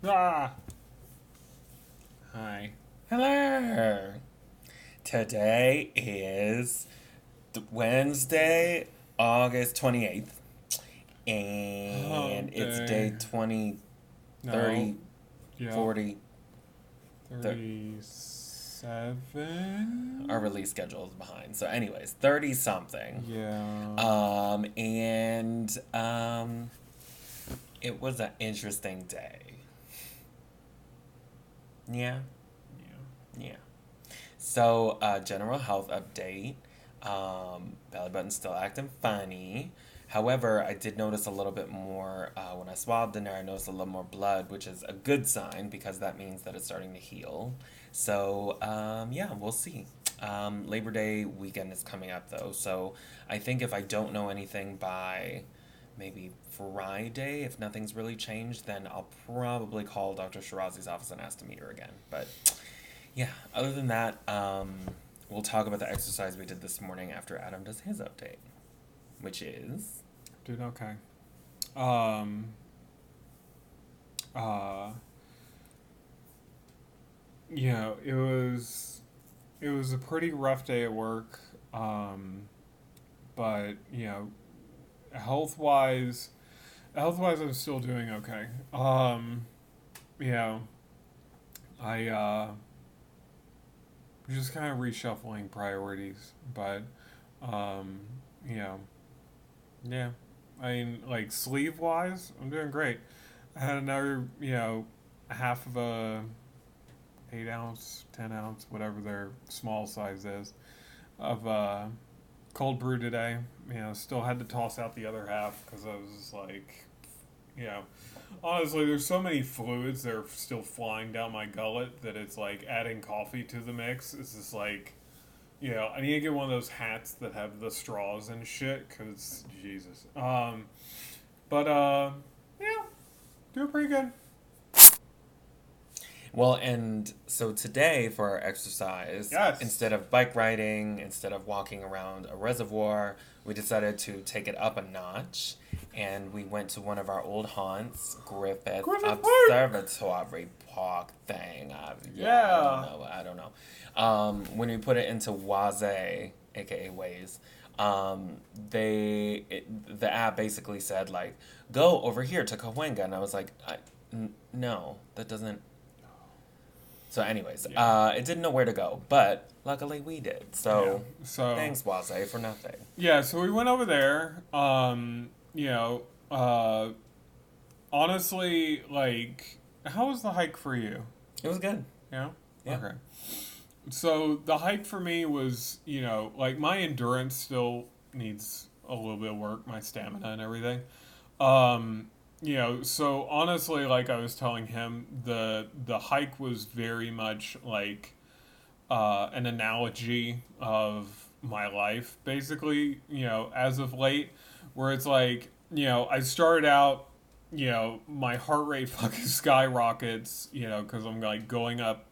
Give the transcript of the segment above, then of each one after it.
Ah. Hi. Hello. Today is Wednesday, August 28th, and Hump it's day. day 20, No. 30, Yep. 40. Our 37? release schedule is behind. So, anyways, 30 something. Yeah. And it was an interesting day. Yeah, Yeah. yeah. So, general health update. Belly button's still acting funny. However, I did notice a little bit more when I swabbed in there. I noticed a little more blood, which is a good sign because that means that it's starting to heal. So, yeah, we'll see. Labor Day weekend is coming up though, so I think if I don't know anything by maybe Friday, if nothing's really changed, then I'll probably call Dr. Shirazi's office and ask to meet her again. But yeah, other than that, we'll talk about the exercise we did this morning after Adam does his update, which is. Dude, okay. Um, uh, yeah, it was a pretty rough day at work. But, health wise, I'm still doing okay. You know, I just kind of reshuffling priorities, but um, you know, yeah. I mean, like sleeve wise, I'm doing great. I had another, half of a 8 ounce, 10 ounce, whatever their small size is, of cold brew today. Still had to toss out the other half because I was just like, you know, honestly, there's so many fluids that are still flying down my gullet that it's like adding coffee to the mix. It's just like, I need to get one of those hats that have the straws and shit, cause Jesus. But yeah, doing pretty good. Well, and so today for our exercise, Yes. instead of bike riding, instead of walking around a reservoir, we decided to take it up a notch. And we went to one of our old haunts, Griffith Griffith Park. Observatory Park thing. Yeah, I don't Yeah. know. I don't know. When we put it into Waze, aka Waze, the app basically said like, go over here to Cahuenga, and I was like, no, that doesn't. So, anyways, Yeah. it didn't know where to go, but luckily we did. Yeah. So, So thanks, Waze, for nothing. yeah, so we went over there. Honestly, like, how was the hike for you? It was good. Yeah. Yeah. Okay. So the hike for me was, like my endurance still needs a little bit of work, my stamina and everything. So honestly, like I was telling him, the hike was very much like an analogy of my life, basically. As of late, where it's like, I started out, my heart rate fucking skyrockets, because I'm like going up,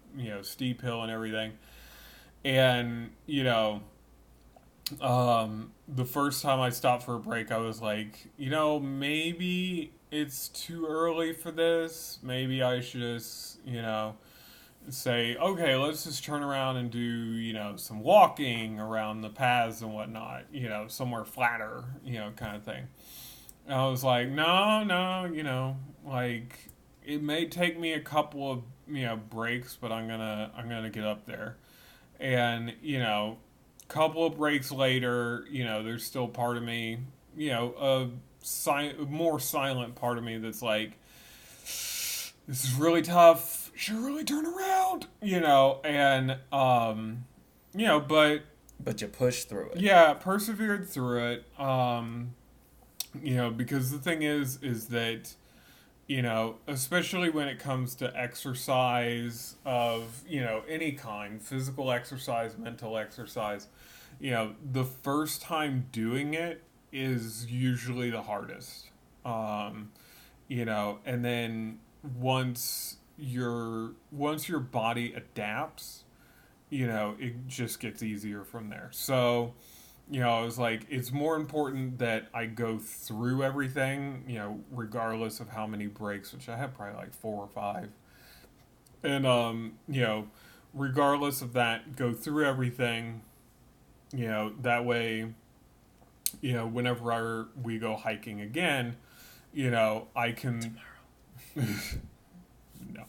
steep hill and everything, and the first time I stopped for a break, I was like, maybe it's too early for this. Maybe I should just, say, okay, let's just turn around and do, some walking around the paths and whatnot, somewhere flatter, kind of thing. And I was like, no, no, like it may take me a couple of, breaks, but I'm gonna get up there. And, couple of breaks later, there's still part of me, more silent part of me that's like, this is really tough. Should really turn around, and but But you pushed through it. yeah, persevered through it. Because the thing is that especially when it comes to exercise of any kind, physical exercise, mental exercise, the first time doing it is usually the hardest. Um, and then once your body adapts, it just gets easier from there. So, I was like, it's more important that I go through everything, regardless of how many breaks, which I have probably like 4 or 5. And, regardless of that, go through everything, that way, whenever we go hiking again, I can, no,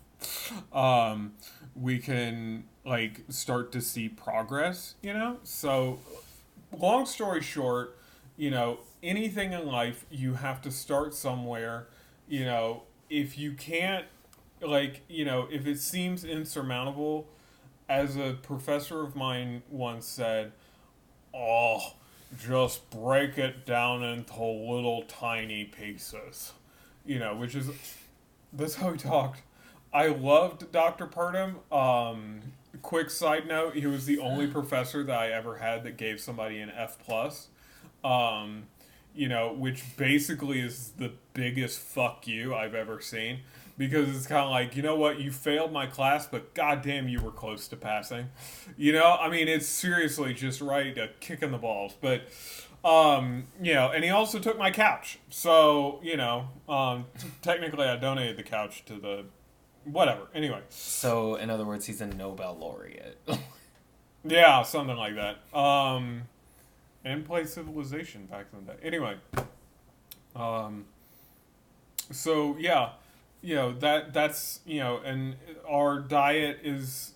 we can like start to see progress, So, long story short, anything in life, you have to start somewhere. If you can't, if it seems insurmountable, as a professor of mine once said, oh, just break it down into little tiny pieces. Which is, that's how he talked. I loved Dr. Purdom. Quick side note, he was the only professor that I ever had that gave somebody an F plus. Um, which basically is the biggest fuck you I've ever seen. Because it's kind of like, you know what, you failed my class, but goddamn, you were close to passing. I mean, it's seriously just right to kick in the balls. But, and he also took my couch. So, technically I donated the couch to the whatever. Anyway. So, in other words, he's a Nobel laureate. Yeah, something like that. And play Civilization back in the day. Anyway. Um, so yeah, that's and our diet is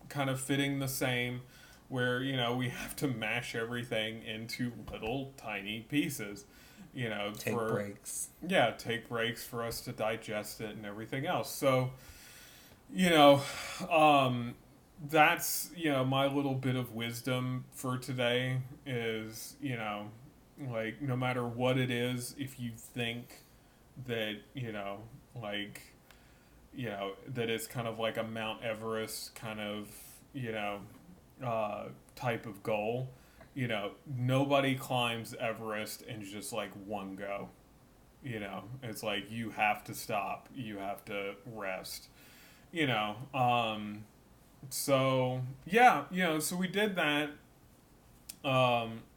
kind of fitting the same, where we have to mash everything into little tiny pieces. Take breaks. Yeah, take breaks for us to digest it and everything else. So, you know, um, that's my little bit of wisdom for today is like no matter what it is, if you think that like that it's kind of like a Mount Everest kind of you know type of goal, nobody climbs Everest in just like one go. It's like you have to stop, you have to rest. you know so yeah, so we did that.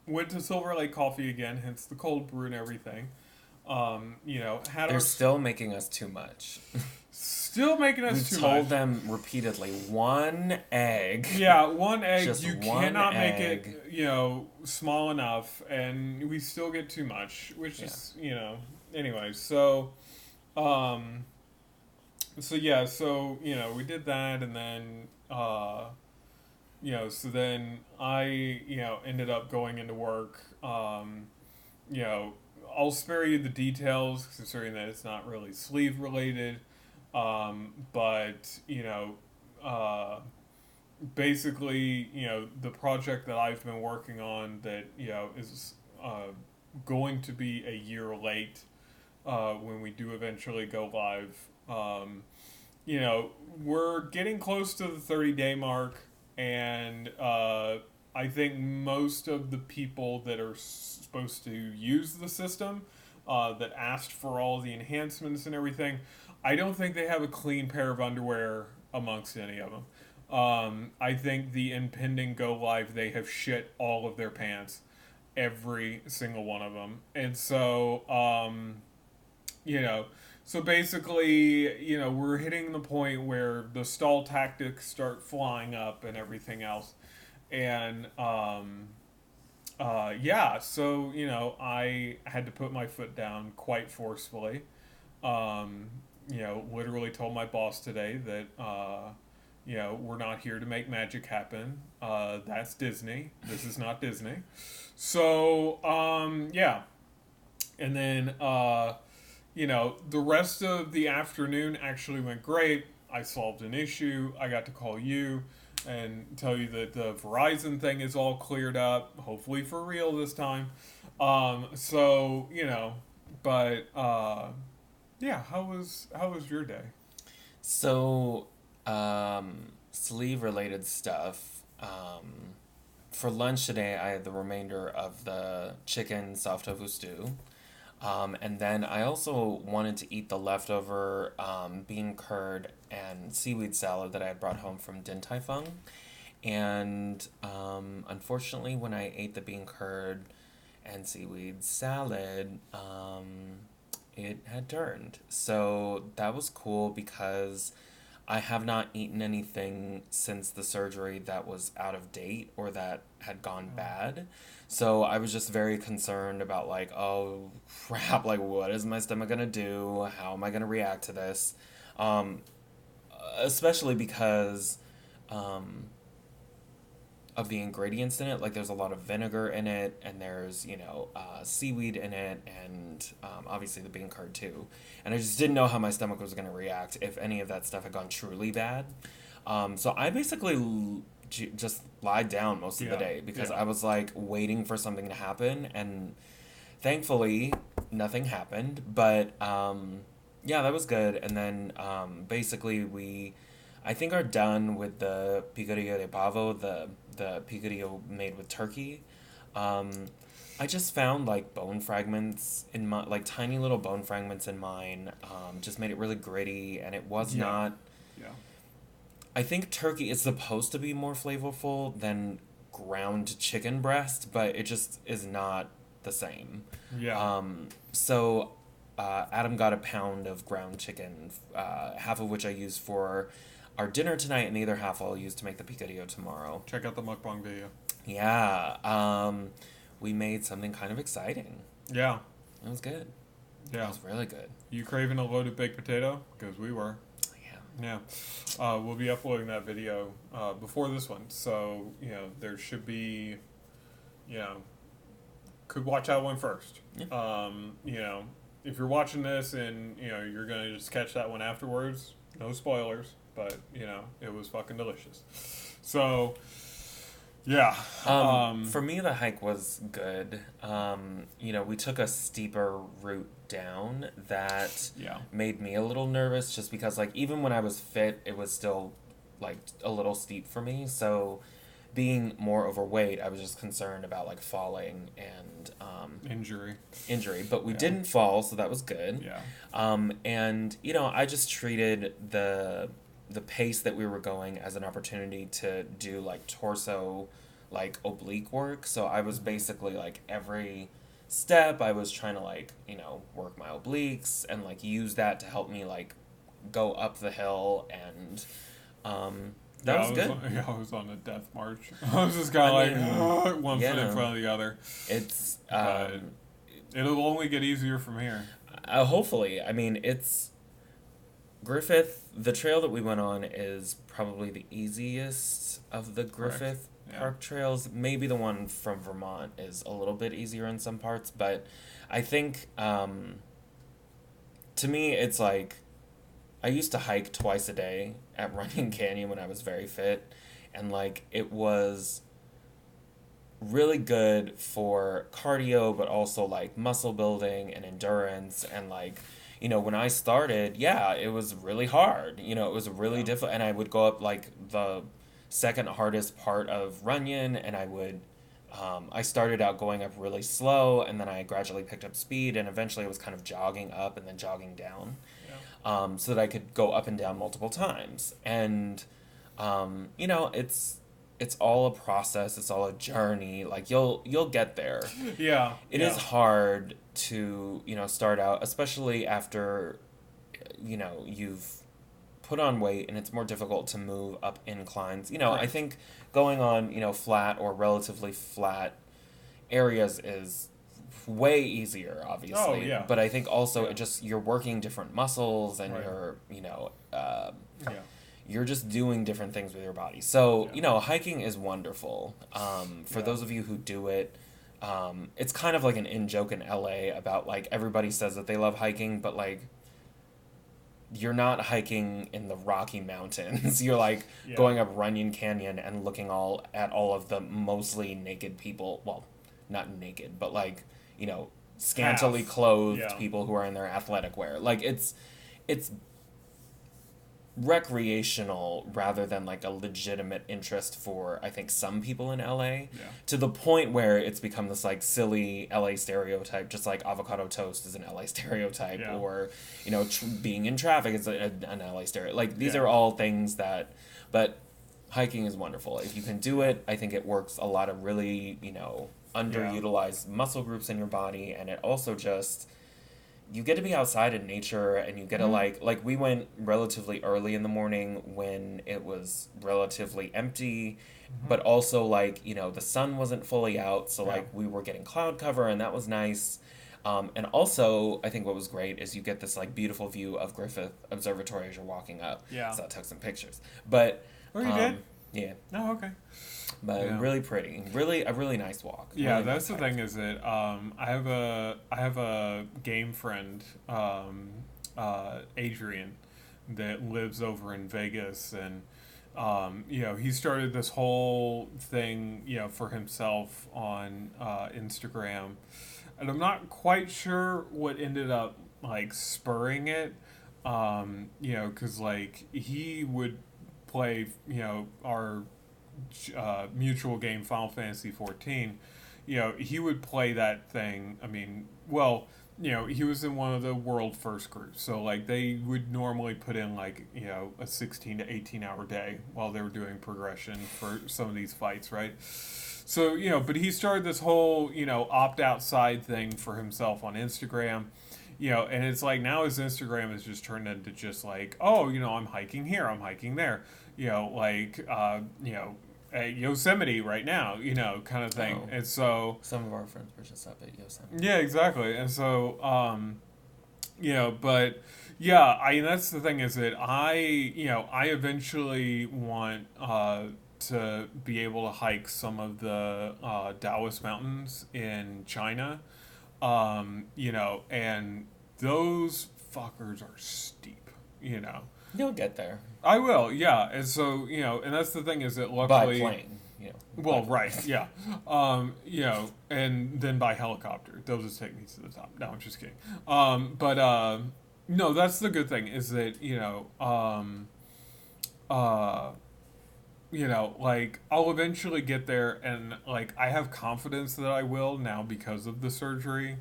Went to Silver Lake Coffee again, hence the cold brew and everything. Had They're our still making us too much. still making us We've too told much. them repeatedly, one egg. Yeah, one egg. Just You one cannot egg. make it, small enough, and we still get too much, which Yeah. is, anyway. Um, we did that, and then, so then I, ended up going into work. You know, I'll spare you the details, considering that it's not really sleeve related. But uh, basically, the project that I've been working on that is going to be a year late when we do eventually go live. We're getting close to the 30-day mark, and I think most of the people that are supposed to use the system that asked for all the enhancements and everything, I don't think they have a clean pair of underwear amongst any of them. I think the impending go live, they have shit all of their pants, every single one of them, and you know, so basically, we're hitting the point where the stall tactics start flying up and everything else, and yeah, so I had to put my foot down quite forcefully. Literally told my boss today that we're not here to make magic happen. That's Disney. This is not Disney. So yeah, and then the rest of the afternoon actually went great. I solved an issue. I got to call you and tell you that the Verizon thing is all cleared up, hopefully for real this time. But yeah, how was your day? So, sleeve related stuff. For lunch today, I had the remainder of the chicken soft tofu stew. And then I also wanted to eat the leftover bean curd and seaweed salad that I had brought home from Din Tai Fung. And unfortunately, when I ate the bean curd and seaweed salad, it had turned. So that was cool because I have not eaten anything since the surgery that was out of date or that had gone bad. So I was just very concerned about, like, oh crap, like, what is my stomach gonna do? How am I gonna react to this? Um, Especially because um, of the ingredients in it. Like, there's a lot of vinegar in it, and there's, seaweed in it, and obviously the bean curd too. And I just didn't know how my stomach was going to react if any of that stuff had gone truly bad. So I basically just lied down most of the day because I was like waiting for something to happen, and thankfully nothing happened. But yeah, that was good. And then basically I think, are done with the picarillo de pavo, the picarillo made with turkey. Um, I just found like bone fragments in my, like tiny little bone fragments in mine. Just made it really gritty, and it was not. Yeah. I think turkey is supposed to be more flavorful than ground chicken breast, but it just is not the same. Yeah. So Adam got a pound of ground chicken, half of which I used for our dinner tonight, and the other half I'll use to make the picadillo tomorrow. Check out the mukbang video. Yeah. We made something kind of exciting. Yeah. It was good. Yeah. It was really good. You craving a loaded baked potato? Because we were. Yeah. Yeah. We'll be uploading that video before this one. So, there should be, could watch that one first. Yeah. If you're watching this and, you're going to just catch that one afterwards, no spoilers, but, it was fucking delicious. So, yeah. For me, the hike was good. We took a steeper route down that made me a little nervous just because, like, even when I was fit, it was still, like, a little steep for me. So, being more overweight, I was just concerned about, like, falling and injury. But we didn't fall, so that was good. Yeah. And, I just treated the pace that we were going as an opportunity to do, like, torso, like, oblique work. So I was basically, like, every step I was trying to, like, work my obliques and, like, use that to help me, like, go up the hill. And that was good. I was on a death march. I was just kind of like one foot in front of the other. It's it'll only get easier from here. Hopefully. I mean, it's Griffith. The trail that we went on is probably the easiest of the Griffith Park trails. Maybe the one from Vermont is a little bit easier in some parts, but I think to me it's like I used to hike twice a day at Runyon Canyon when I was very fit, and like it was really good for cardio, but also like muscle building and endurance. And like, when I started, it was really hard. It was really difficult, and I would go up like the second hardest part of Runyon, and I started out going up really slow, and then I gradually picked up speed, and eventually I was kind of jogging up and then jogging down. So that I could go up and down multiple times. And, it's all a process. It's all a journey. Like, you'll get there. Yeah. It is hard to, start out, especially after, you've put on weight, and it's more difficult to move up inclines. I think going on, flat or relatively flat areas is way easier, obviously. Oh, yeah. But I think also it just, you're working different muscles, and you're just doing different things with your body. So, hiking is wonderful. For those of you who do it, it's kind of like an in-joke in LA about, like, everybody says that they love hiking, but, like, you're not hiking in the Rocky Mountains. You're, like, going up Runyon Canyon and looking at all of the mostly naked people. Well, not naked, but, like, scantily clothed people who are in their athletic wear. Like, it's recreational rather than like a legitimate interest for, I think, some people in LA, to the point where it's become this like silly LA stereotype, just like avocado toast is an LA stereotype, or being in traffic is an LA stereotype. Like, these are all things that, but hiking is wonderful. If you can do it, I think it works a lot of really, underutilized muscle groups in your body, and it also just you get to be outside in nature, and you get to like we went relatively early in the morning when it was relatively empty, but also like the sun wasn't fully out, so like we were getting cloud cover, and that was nice. And also, I think what was great is you get this like beautiful view of Griffith Observatory as you're walking up. Yeah. So I took some pictures, but Oh, you did? yeah. Oh, okay. But really pretty, a really nice walk. Yeah, really that's nice the thing is that I have a game friend, Adrian, that lives over in Vegas, and he started this whole thing for himself on Instagram, and I'm not quite sure what ended up like spurring it, because like he would play our mutual game Final Fantasy 14, he would play that thing. I mean, well, he was in one of the world first groups, so like they would normally put in like a 16 to 18 hour day while they were doing progression for some of these fights, right? So but he started this whole opt outside thing for himself on Instagram. And it's like now his Instagram is just turned into just like, oh, I'm hiking here, I'm hiking there, at Yosemite right now, kind of thing. Oh. And so Some of our friends were just up at Yosemite. yeah, exactly. And so but yeah, that's the thing is that I eventually want to be able to hike some of the Taoist mountains in China. And those fuckers are steep, You'll get there. I will, yeah. And so, and that's the thing is that luckily... By plane, Well, right, yeah. And then by helicopter. They'll just take me to the top. No, I'm just kidding. No, that's the good thing is that, like, I'll eventually get there, and, like, I have confidence that I will now because of the surgery.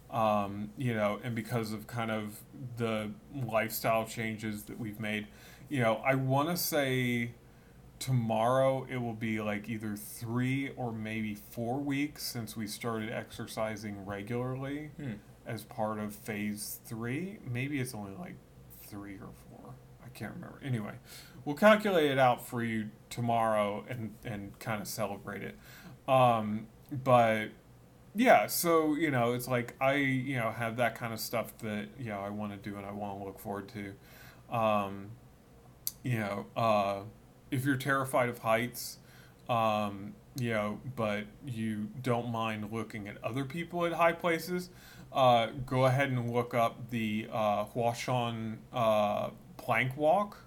And because of kind of the lifestyle changes that we've made, I want to say tomorrow it will be like either 3 or maybe 4 weeks since we started exercising regularly as part of phase 3. Maybe it's only like 3 or 4. I can't remember. Anyway, we'll calculate it out for you tomorrow and kind of celebrate it. But yeah, so, it's like I, have that kind of stuff that, I want to do and I want to look forward to. If you're terrified of heights, but you don't mind looking at other people at high places, go ahead and look up the Huashan plank walk.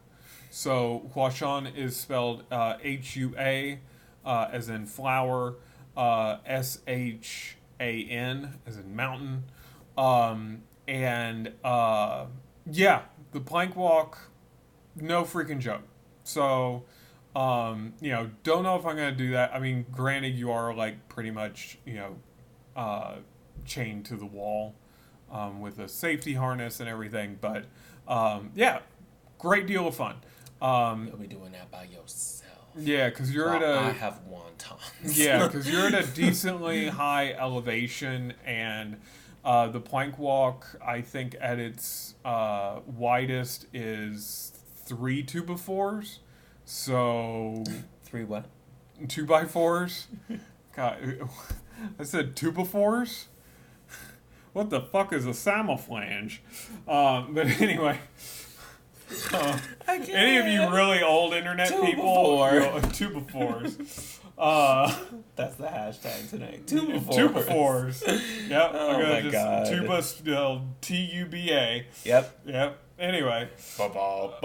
So Huashan is spelled Hua as in flower, Shan as in mountain. Yeah, the plank walk, no freaking joke. So, don't know if I'm going to do that. I mean, granted, you are like pretty much, chained to the wall with a safety harness and everything. But, yeah, great deal of fun. You'll be doing that by yourself. Yeah, because you're at a... I have wontons. Yeah, because you're at a decently high elevation, and the plank walk, I think at its widest is 3 2x4s. So... 3 what? 2x4s. God, I said 2x4s? What the fuck is a samoflange? But anyway... any of you really old internet people, 2x4s. That's the hashtag tonight. 2x4s. 2x4s. Yep. Oh my God. Tuba, Tuba. Yep. Anyway. Ba-ba.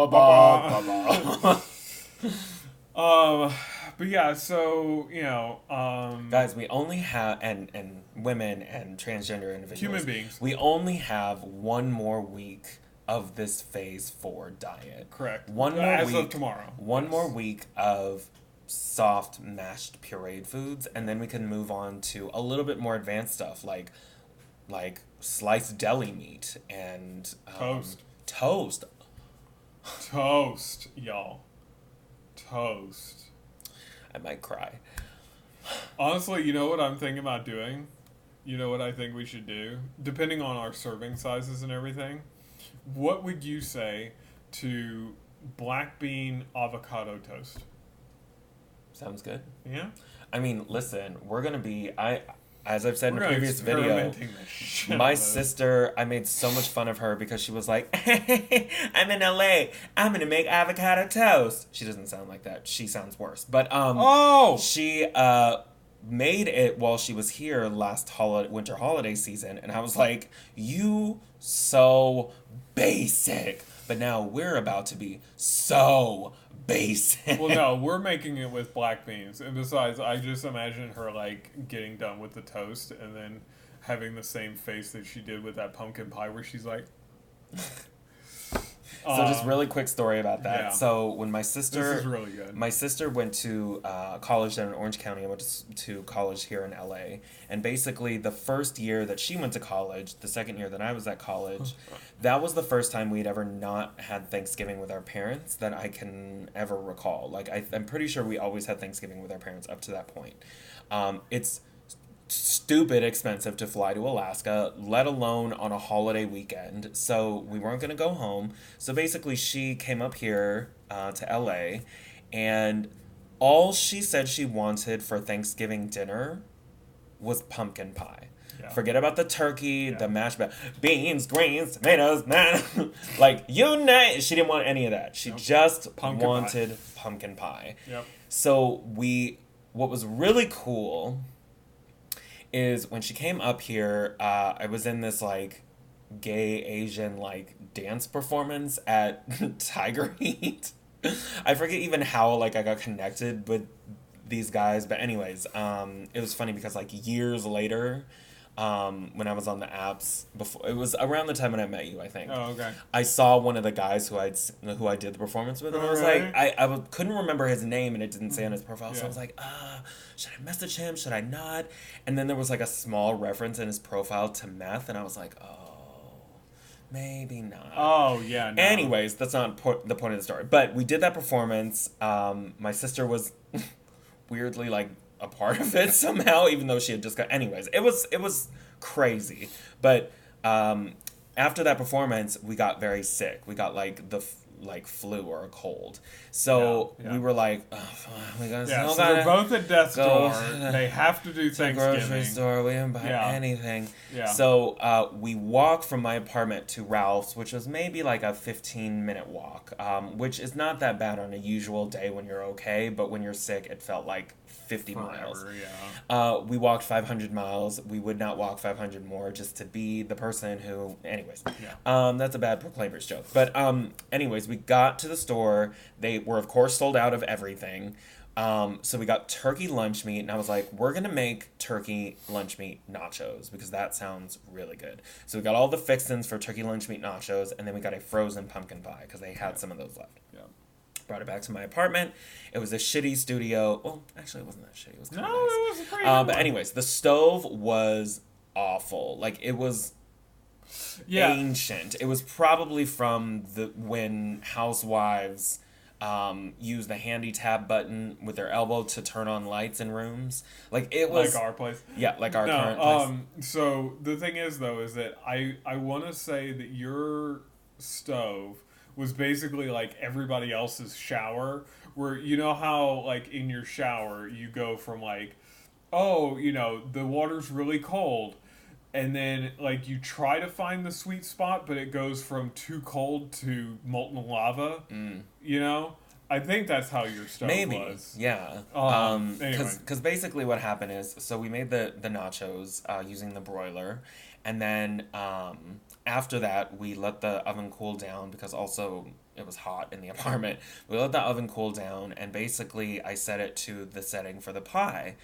But yeah, so guys, we only have and women and transgender individuals, human beings. We only have 1 more week of this phase 4 diet. Correct. One more as week of tomorrow. One more week of soft mashed pureed foods, and then we can move on to a little bit more advanced stuff like sliced deli meat and Toast, y'all. toast. I might cry. Honestly, you know what I'm thinking about doing? You know what I think we should do? Depending on our serving sizes and everything, what would you say to black bean avocado toast? Sounds good. Yeah? I mean, listen, we're gonna be as I've said We're in a gonna previous video, experimenting the shit my out of it. sister, I made so much fun of her because she was like, I'm in LA, I'm gonna make avocado toast. She doesn't sound like that. She sounds worse. But Oh! she made it while she was here last winter holiday season, and I was like, you so basic. But now we're about to be so basic. Well, no, we're making it with black beans. And besides, I just imagine her, like, getting done with the toast and then having the same face that she did with that pumpkin pie where she's like... So just really quick story about that. Yeah. So when my sister... This is really good. My sister went to college down in Orange County. I went to college here in LA. And basically, the first year that she went to college, the second year that I was at college, that was the first time we'd ever not had Thanksgiving with our parents that I can ever recall. Like, I'm pretty sure we always had Thanksgiving with our parents up to that point. It's stupid expensive to fly to Alaska, let alone on a holiday weekend. So we weren't going to go home. So basically, she came up here to LA, and all she said she wanted for Thanksgiving dinner was pumpkin pie. Yeah. Forget about the turkey, the mashed beans, greens, tomatoes, man. Like, she didn't want any of that. She just wanted pumpkin pie. Yep. So what was really cool is when she came up here, I was in this, like, gay Asian, like, dance performance at Tiger Heat. I forget even how, like, I got connected with these guys, but anyways, it was funny because, like, years later, when I was on the apps before, it was around the time when I met you, I think. Oh, okay. I saw one of the guys who I did the performance with, and I was like, couldn't remember his name, and it didn't say on his profile, so I was like, should I message him? Should I not? And then there was like a small reference in his profile to meth, and I was like, maybe not. Oh, yeah. No. Anyways, that's not the point of the story. But we did that performance. My sister was weirdly like a part of it somehow, even though she had just got. Anyways, it was crazy. But after that performance, we got very sick. We got like the flu or a cold. So we were like, we got so they're both at death's door. They have to do Thanksgiving. Grocery store. We didn't buy anything. Yeah. So we walked from my apartment to Ralph's, which was maybe like a 15-minute walk, which is not that bad on a usual day when you're okay, but when you're sick, it felt like 50 miles. Yeah. We walked 500 miles. We would not walk 500 more just to be the person who... Anyways. Yeah. That's a bad Proclaimers joke. But anyways, we got to the store. They were, of course, sold out of everything. So we got turkey lunch meat, and I was like, we're going to make turkey lunch meat nachos because that sounds really good. So we got all the fixins for turkey lunch meat nachos, and then we got a frozen pumpkin pie because they had some of those left. Yeah. Brought it back to my apartment. It was a shitty studio. Well, actually, it wasn't that shitty. It was kind of nice. It was a pretty good But anyways, the stove was awful. Like, it was ancient. It was probably from when housewives use the handy tab button with their elbow to turn on lights in rooms. Like, it was... Like our place? Yeah, like our current place. So, the thing is, though, is that I want to say that your stove was basically like everybody else's shower, where you know how, like, in your shower, you go from, like, oh, you know, the water's really cold, and then, like, you try to find the sweet spot, but it goes from too cold to molten lava, you know? I think that's how your stove was. Yeah. Anyway. Because basically what happened is, so we made the nachos using the broiler, and then after that, we let the oven cool down because also it was hot in the apartment. We let the oven cool down, and basically I set it to the setting for the pie.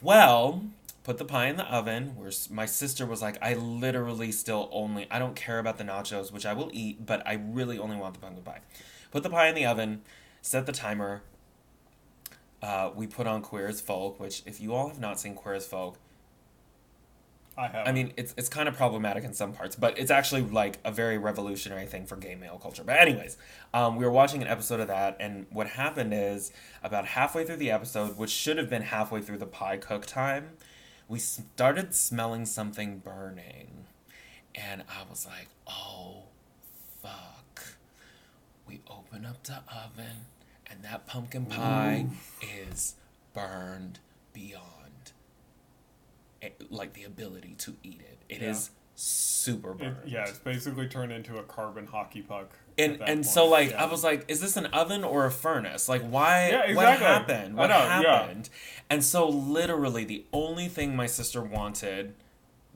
Well, put the pie in the oven. My sister was like, I literally I don't care about the nachos, which I will eat, but I really only want the pumpkin pie. Put the pie in the oven, set the timer. We put on Queer as Folk, which if you all have not seen Queer as Folk, I have. I mean, it's kind of problematic in some parts, but it's actually like a very revolutionary thing for gay male culture. But anyways, we were watching an episode of that, and what happened is about halfway through the episode, which should have been halfway through the pie cook time, we started smelling something burning, and I was like, oh, fuck. We open up the oven, and that pumpkin pie is burned beyond like the ability to eat it. It is super burned. It's basically turned into a carbon hockey puck. And so like I was like, is this an oven or a furnace? Like why? Yeah, exactly. What happened? What happened? Yeah. And so literally the only thing my sister wanted,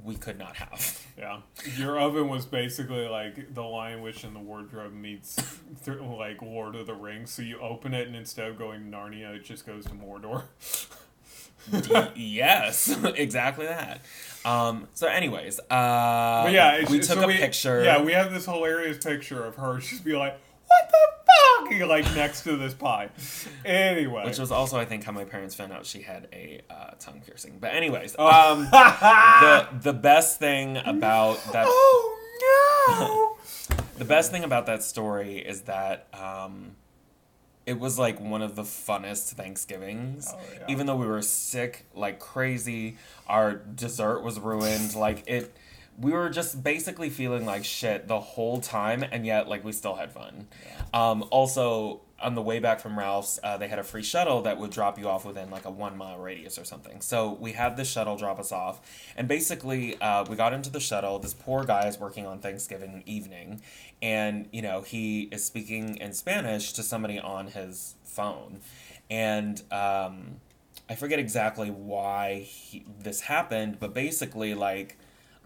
we could not have. Yeah, your oven was basically like the Lion, Witch, and the Wardrobe meets like Lord of the Rings. So you open it, and instead of going to Narnia, it just goes to Mordor. Yes, exactly that. So anyways, but yeah, we took a picture. Yeah, we have this hilarious picture of her just be like, what the fuck? Like next to this pie. Anyway. Which was also, I think, how my parents found out she had a tongue piercing. But anyways, the best thing about that... Oh, no! The best thing about that story is that it was like one of the funnest Thanksgivings. Oh, yeah. Even though we were sick like crazy, our dessert was ruined. We were just basically feeling like shit the whole time, and yet like we still had fun. Yeah. Also, on the way back from Ralph's, they had a free shuttle that would drop you off within like a 1 mile radius or something. So we had the shuttle drop us off, and basically we got into the shuttle. This poor guy is working on Thanksgiving evening, and you know he is speaking in Spanish to somebody on his phone, and I forget exactly why this happened, but basically like.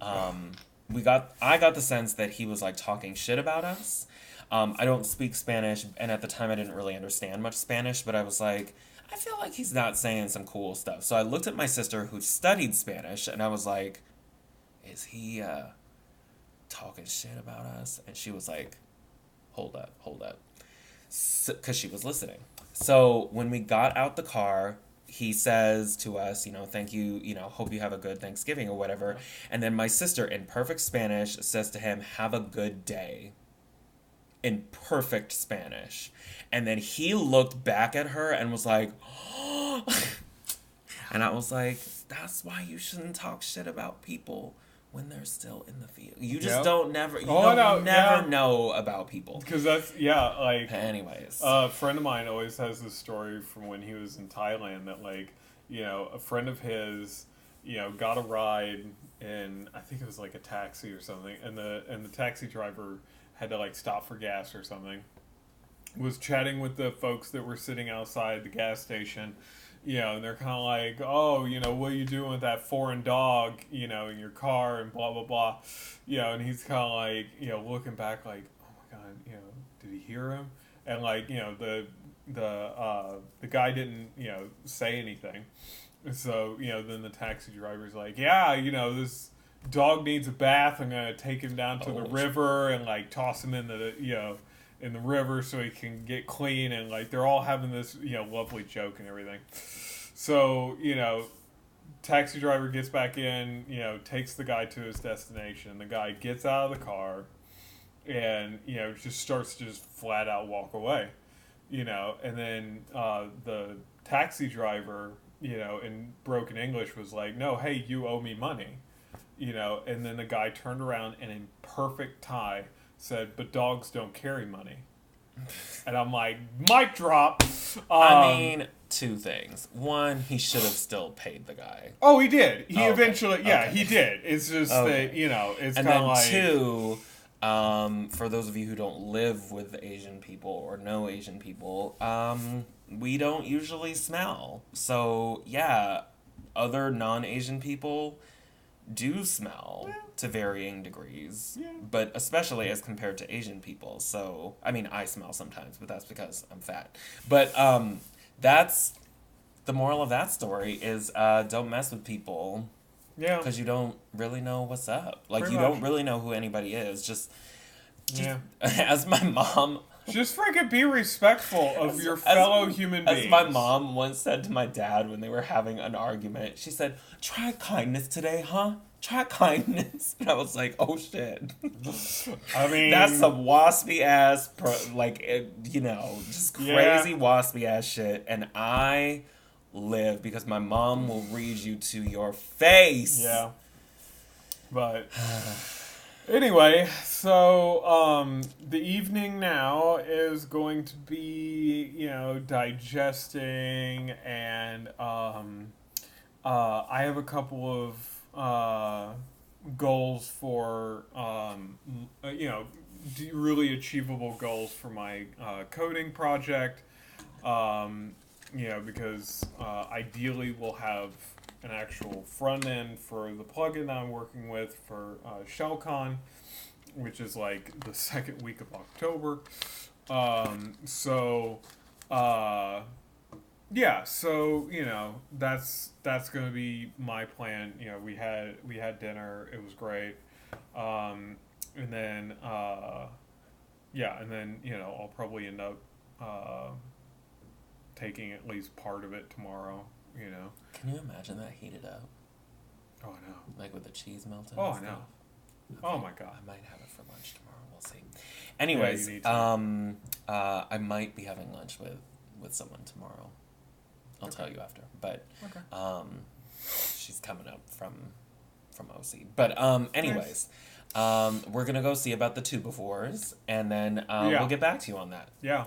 I got the sense that he was like talking shit about us. I don't speak Spanish, and at the time I didn't really understand much Spanish, but I was like, I feel like he's not saying some cool stuff. So I looked at my sister who studied Spanish, and I was like, is he talking shit about us? And she was like, hold up. Because she was listening. So when we got out the car, he says to us, you know, thank you, you know, hope you have a good Thanksgiving or whatever. And then my sister, in perfect Spanish, says to him, have a good day. In perfect Spanish. And then he looked back at her and was like, oh. And I was like, that's why you shouldn't talk shit about people when they're still in the field. You just don't never know about people. Because that's, like... Anyways. A friend of mine always has this story from when he was in Thailand that, like, you know, a friend of his, you know, got a ride in, I think it was like a taxi or something, and the taxi driver had to, like, stop for gas or something. Was chatting with the folks that were sitting outside the gas station, you know, and they're kind of like, oh, you know, what are you doing with that foreign dog, you know, in your car and blah, blah, blah. You know, and he's kind of like, you know, looking back like, oh my God, you know, did he hear him? And like, you know, the guy didn't, you know, say anything. So, you know, then the taxi driver's like, yeah, you know, this dog needs a bath. I'm going to take him down to the river and like toss him in the, you know, in the river so he can get clean, and like they're all having this, you know, lovely joke and everything. So, you know, taxi driver gets back in, you know, takes the guy to his destination. The guy gets out of the car and, you know, just starts to just flat out walk away, you know, and then the taxi driver, you know, in broken English was like, no, hey, you owe me money, you know, and then the guy turned around and in perfect Thai said, but dogs don't carry money. And I'm like, mic drop. I mean, two things. One, he should have still paid the guy. Oh, he did. He eventually, he did. It's just that, you know, it's kind of like... And then two, for those of you who don't live with Asian people or know Asian people, we don't usually smell. So, yeah, other non-Asian people do smell to varying degrees, but especially as compared to Asian people. So, I mean, I smell sometimes, but that's because I'm fat. But that's the moral of that story is don't mess with people. Yeah. Because you don't really know what's up. Like, don't really know who anybody is. Just as my mom Just freaking be respectful of your fellow human beings. As my mom once said to my dad when they were having an argument, she said, "Try kindness today, huh? Try kindness." And I was like, "Oh shit." I mean, that's some waspy ass, just crazy waspy ass shit. And I live because my mom will read you to your face. Yeah. But anyway, so the evening now is going to be, digesting, and I have a couple of goals for really achievable goals for my coding project. Because ideally we'll have an actual front end for the plugin that I'm working with for ShellCon, which is like the second week of October. That's gonna be my plan. We had dinner. It was great. And then I'll probably end up taking at least part of it tomorrow. Can you imagine that heated up? Oh, I know. Like with the cheese melting. Oh, and I know. stuff? Oh my god. I might have it for lunch tomorrow. We'll see. Anyways, you need to. I might be having lunch with someone tomorrow. I'll tell you after. But Okay. she's coming up from OC. But anyways, we're gonna go see about the two befores, and then we'll get back to you on that. Yeah.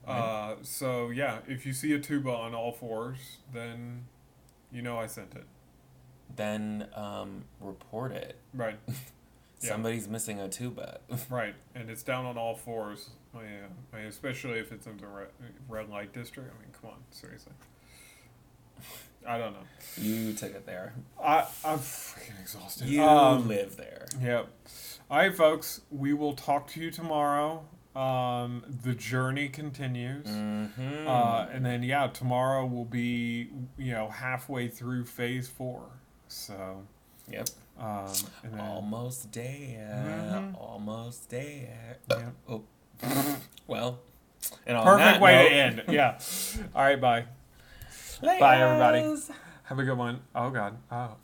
Right. If you see a tuba on all fours, then I sent it. Then report it. Right. Yeah. Somebody's missing a tuba. Right, and it's down on all fours. Oh, yeah. I mean, especially if it's in the red light district. I mean, come on, seriously. I don't know. You took it there. I'm freaking exhausted. You live there. Yep. All right, folks. We will talk to you tomorrow. The journey continues. Mm-hmm. And then, tomorrow we'll be, halfway through phase 4. So. Yep. And then, almost there. Mm-hmm. Almost there. Yep. Oh. Well. And on perfect that way note, to end. Yeah. All right. Bye. Layers. Bye, everybody. Have a good one. Oh, God. Oh.